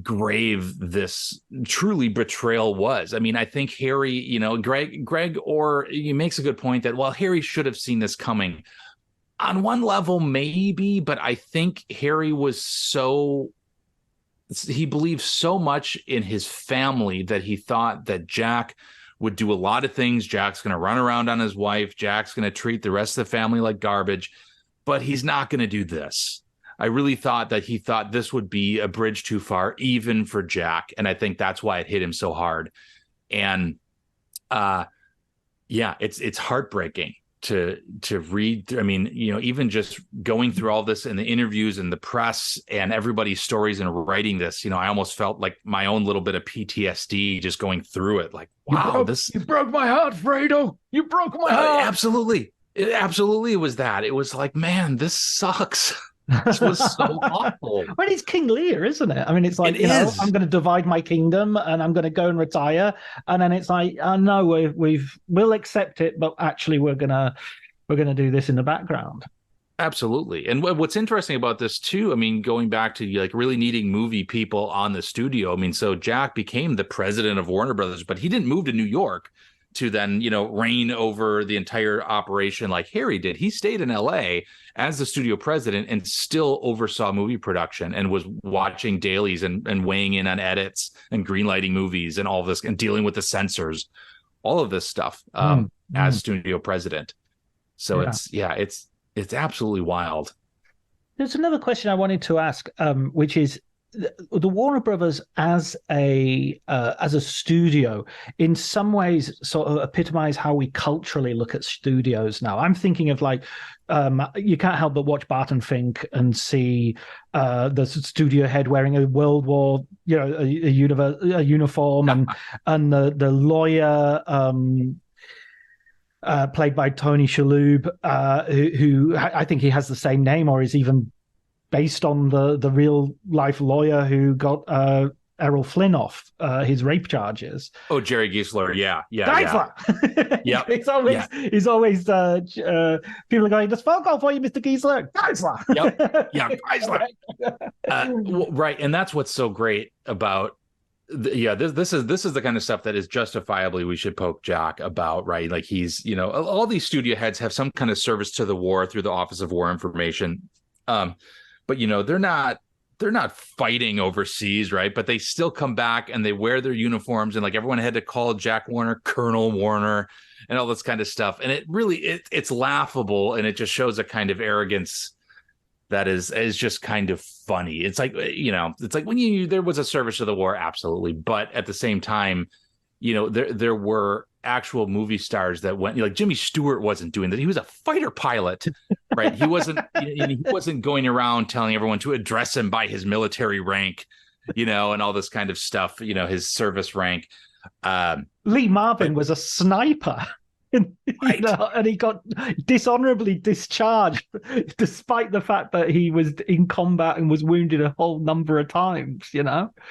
grave this truly betrayal was. I mean, I think Harry, Greg Orr, he makes a good point that, well, Harry should have seen this coming. On one level, maybe, but I think Harry he believed so much in his family that he thought that Jack would do a lot of things. Jack's going to run around on his wife. Jack's going to treat the rest of the family like garbage, but he's not going to do this. I really thought that he thought this would be a bridge too far, even for Jack. And I think that's why it hit him so hard. And it's heartbreaking to read. I mean, even just going through all this in the interviews and the press and everybody's stories and writing this, I almost felt like my own little bit of PTSD just going through it. Like, wow, you broke my heart, Fredo. You broke my heart. Absolutely. It was that. It was like, man, this sucks. This was so awful. I mean, it's King Lear, isn't it? I mean, it's like, I'm going to divide my kingdom and I'm going to go and retire, and then it's like, no, we'll accept it, but actually we're gonna do this in the background. Absolutely. And what's interesting about this too, I mean, going back to like really needing movie people on the studio. I mean, so Jack became the president of Warner Brothers, but he didn't move to New York to then, reign over the entire operation like Harry did. He stayed in LA as the studio president and still oversaw movie production and was watching dailies and weighing in on edits and greenlighting movies and all this and dealing with the censors, all of this stuff as studio president. So it's absolutely wild. There's another question I wanted to ask, which is, the Warner Brothers as a studio in some ways sort of epitomize how we culturally look at studios now. I'm thinking of like, you can't help but watch Barton Fink and see the studio head wearing a World War, a uniform, and the lawyer played by Tony Shalhoub, who I think he has the same name or is even based on the real life lawyer who got Errol Flynn off his rape charges. Oh, Jerry Giesler. Yeah. Geisler. Yeah. He's always people are going, "There's phone call for you, Mr. Giesler." Geisler. Yep. Yeah. Geisler. Right. And that's what's so great about this is the kind of stuff that is justifiably we should poke Jack about, right? Like he's, all these studio heads have some kind of service to the war through the Office of War Information. But they're not fighting overseas, right? But they still come back and they wear their uniforms, and like everyone had to call Jack Warner Colonel Warner and all this kind of stuff. And it really it's laughable, and it just shows a kind of arrogance that is just kind of funny. It's like, it's like when there was a service to the war, absolutely, but at the same time, there were actual movie stars that went, like Jimmy Stewart wasn't doing that. He was a fighter pilot, right? He wasn't going around telling everyone to address him by his military rank, and all this kind of stuff, his service rank. Lee Marvin was a sniper. Right. And he got dishonorably discharged, despite the fact that he was in combat and was wounded a whole number of times.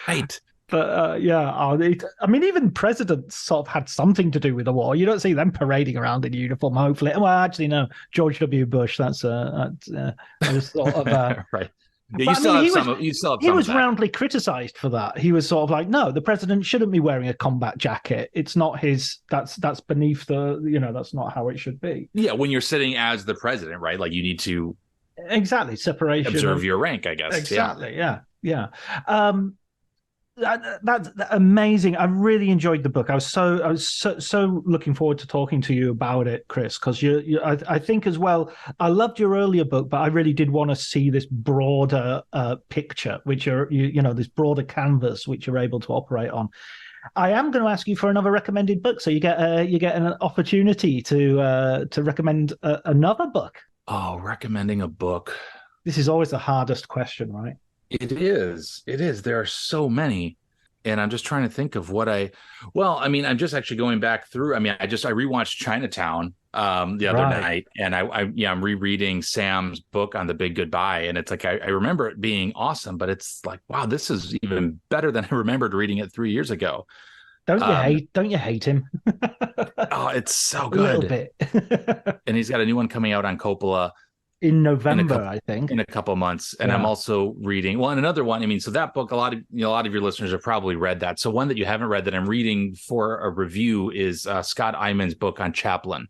Right. But I mean, even presidents sort of had something to do with the war. You don't see them parading around in uniform. Hopefully, well, actually, no. George W. Bush. That's sort of right. Yeah, you still have some. He was roundly criticised for that. He was sort of like, no, the president shouldn't be wearing a combat jacket. It's not his. That's beneath the. That's not how it should be. Yeah, when you're sitting as the president, right? Like you need to exactly separation. Observe your rank, I guess. Exactly. Yeah. That's amazing. I really enjoyed the book. I was so looking forward to talking to you about it, Chris, because I think as well, I loved your earlier book, but I really did want to see this broader picture, which this broader canvas which you're able to operate on. I am going to ask you for another recommended book, so you get an opportunity to recommend another book. Oh, recommending a book. This is always the hardest question, right? It is. There are so many. And I'm just trying to think of I'm just actually going back through. I rewatched Chinatown the other night, and I'm rereading Sam's book on The Big Goodbye. And it's like, I remember it being awesome, but it's like, wow, this is even better than I remembered reading it 3 years ago. Don't you hate him? Oh, it's so good. A little bit. And he's got a new one coming out on Coppola in November, I think, in a couple of months. And I'm also reading and another one. So that book, a lot of your listeners have probably read that. So one that you haven't read that I'm reading for a review is Scott Eyman's book on Chaplin.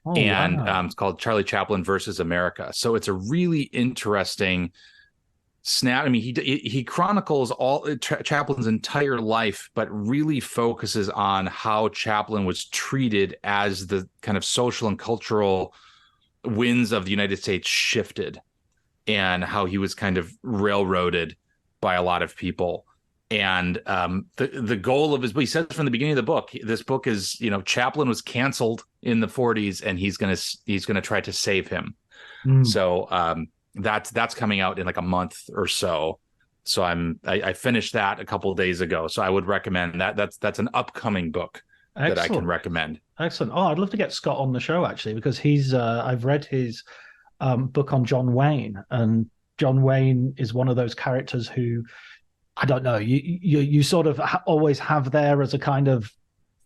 It's called Charlie Chaplin versus America. So it's a really interesting snap. I mean, he chronicles all Chaplin's entire life, but really focuses on how Chaplin was treated as the kind of social and cultural winds of the United States shifted, and how he was kind of railroaded by a lot of people. And the goal of he says from the beginning of the book, this book is, Chaplin was canceled in the 40s, and he's gonna try to save him. So that's coming out in like a month or so. So I finished that a couple of days ago. So I would recommend that. That's an upcoming book. Excellent. That I can recommend. Excellent. Oh, I'd love to get Scott on the show, actually, because he's I've read his book on John Wayne, and John Wayne is one of those characters who, I don't know, you sort of always have there as a kind of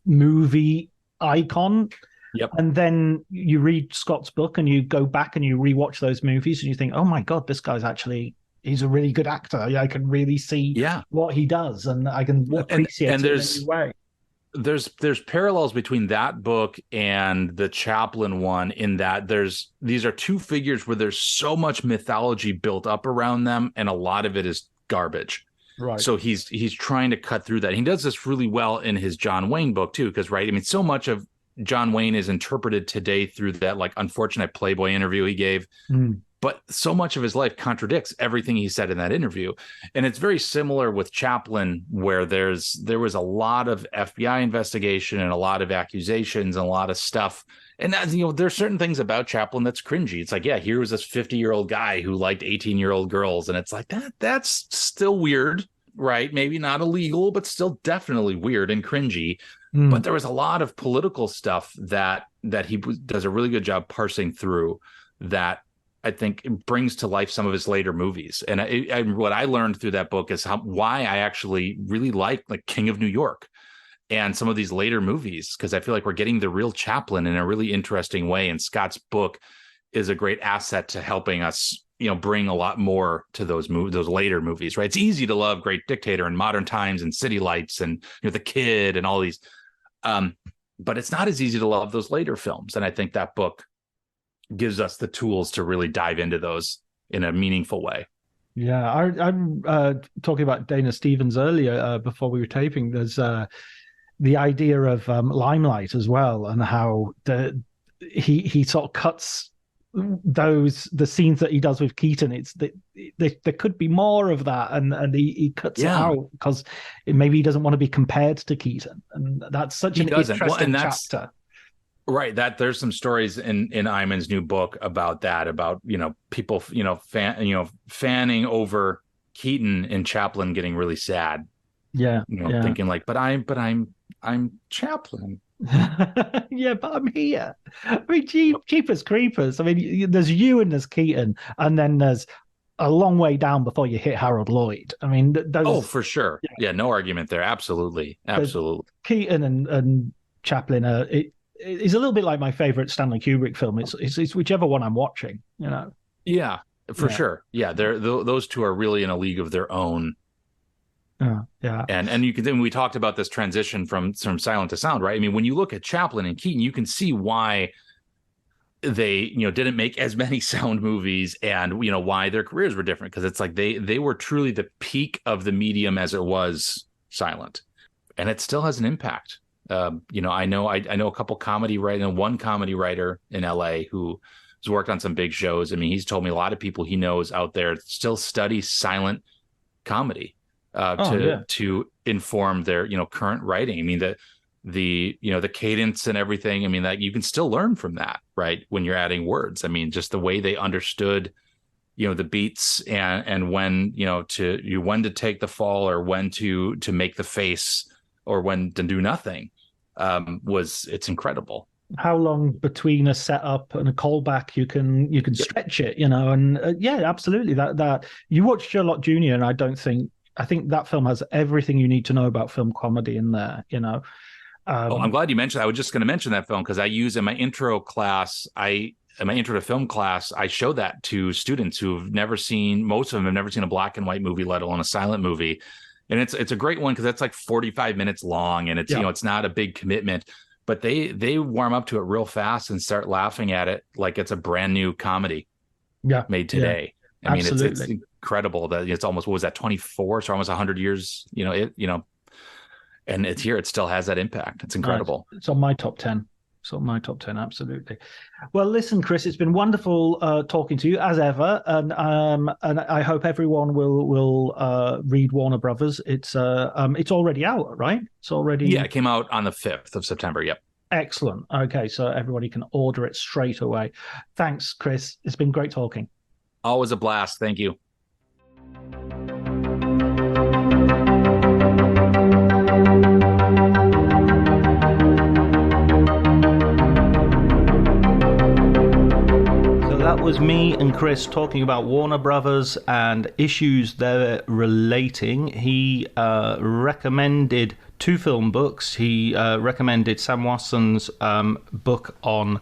movie icon. Yep. And then you read Scott's book and you go back and you rewatch those movies and you think, oh my God, this guy's he's a really good actor. I can really see what he does, and I can appreciate it in a way. There's parallels between that book and the Chaplin one, in that these are two figures where there's so much mythology built up around them, and a lot of it is garbage. Right. So he's trying to cut through that. He does this really well in his John Wayne book too, because so much of John Wayne is interpreted today through that like unfortunate Playboy interview he gave. But so much of his life contradicts everything he said in that interview. And it's very similar with Chaplin, where there was a lot of FBI investigation and a lot of accusations and a lot of stuff. And there's certain things about Chaplin that's cringy. It's like, here was this 50-year-old guy who liked 18-year-old girls. And it's like, that's still weird, right? Maybe not illegal, but still definitely weird and cringy. But there was a lot of political stuff that he does a really good job parsing through, that I think it brings to life some of his later movies. And what I learned through that book is why I actually really like King of New York and some of these later movies, because I feel like we're getting the real Chaplin in a really interesting way. And Scott's book is a great asset to helping us, bring a lot more to those later movies, right? It's easy to love Great Dictator and Modern Times and City Lights and The Kid and all these, but it's not as easy to love those later films. And I think that book gives us the tools to really dive into those in a meaningful way. Yeah, I'm talking about Dana Stevens earlier before we were taping. There's the idea of limelight as well, and how he sort of cuts the scenes that he does with Keaton. There could be more of that, and he cuts it out because maybe he doesn't want to be compared to Keaton, and that's such an interesting chapter. Right. That there's some stories in Eyman's new book about that, about, people, fanning over Keaton and Chaplin getting really sad. Yeah. Thinking like, but I'm Chaplin. Yeah, but I'm here. I mean, Jeepers Creepers. I mean, there's you and there's Keaton, and then there's a long way down before you hit Harold Lloyd. I mean, Oh, those for sure. Yeah, no argument there. Absolutely. there's Absolutely. Keaton and Chaplin. It's a little bit like my favorite Stanley Kubrick film. It's whichever one I'm watching. You know. Yeah, for Yeah. sure. Yeah, those two are really in a league of their own. Yeah. And you can then we talked about this transition from silent to sound, right? I mean, when you look at Chaplin and Keaton, you can see why they didn't make as many sound movies, and why their careers were different, because it's like they were truly the peak of the medium as it was silent, and it still has an impact. I know a couple comedy writer, one comedy writer in LA who has worked on some big shows. I mean, he's told me a lot of people he knows out there still study silent comedy to inform their current writing. I mean, the cadence and everything. I mean, that you can still learn from that, right? When you're adding words. I mean, just the way they understood the beats and when when to take the fall, or when to make the face, or when to do nothing. It's incredible. How long between a setup and a callback you can stretch it, and yeah, absolutely. That you watch Sherlock Jr. and I think that film has everything you need to know about film comedy in there. I'm glad you mentioned that. I was just going to mention that film because I use in my intro class. In my intro to film class, I show that to students who've never seen. Most of them have never seen a black and white movie, let alone a silent movie. And it's a great one because it's like 45 minutes long, and it's it's not a big commitment, but they warm up to it real fast and start laughing at it like it's a brand new comedy made today. Yeah, I mean, it's incredible that it's almost, what was that, 24, so almost 100 years, and it's here. It still has that impact. It's incredible. It's on my top 10. It's on my top 10, absolutely. Well, listen, Chris, it's been wonderful talking to you as ever, and I hope everyone will read Warner Brothers. It's already out, right? It's already it came out on the 5th of September. Yep. Excellent. Okay, so everybody can order it straight away. Thanks, Chris. It's been great talking. Always a blast. Thank you. That was me and Chris talking about Warner Brothers and issues they're relating. He recommended 2 film books. He recommended Sam Wasson's book on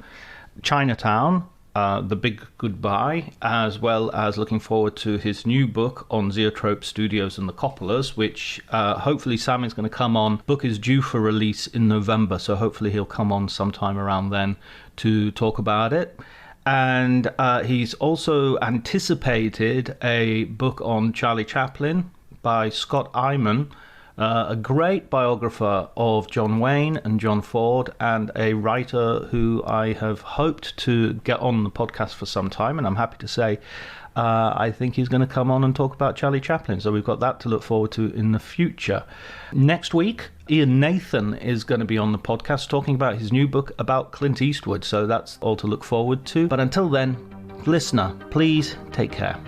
Chinatown, The Big Goodbye, as well as looking forward to his new book on Zoetrope Studios and the Coppolas, which hopefully Sam is going to come on. Book is due for release in November, so hopefully he'll come on sometime around then to talk about it. And he's also anticipated a book on Charlie Chaplin by Scott Eyman, a great biographer of John Wayne and John Ford, and a writer who I have hoped to get on the podcast for some time, and I'm happy to say I think he's going to come on and talk about Charlie Chaplin. So we've got that to look forward to in the future. Next week, Ian Nathan is going to be on the podcast talking about his new book about Clint Eastwood. So that's all to look forward to. But until then, listener, please take care.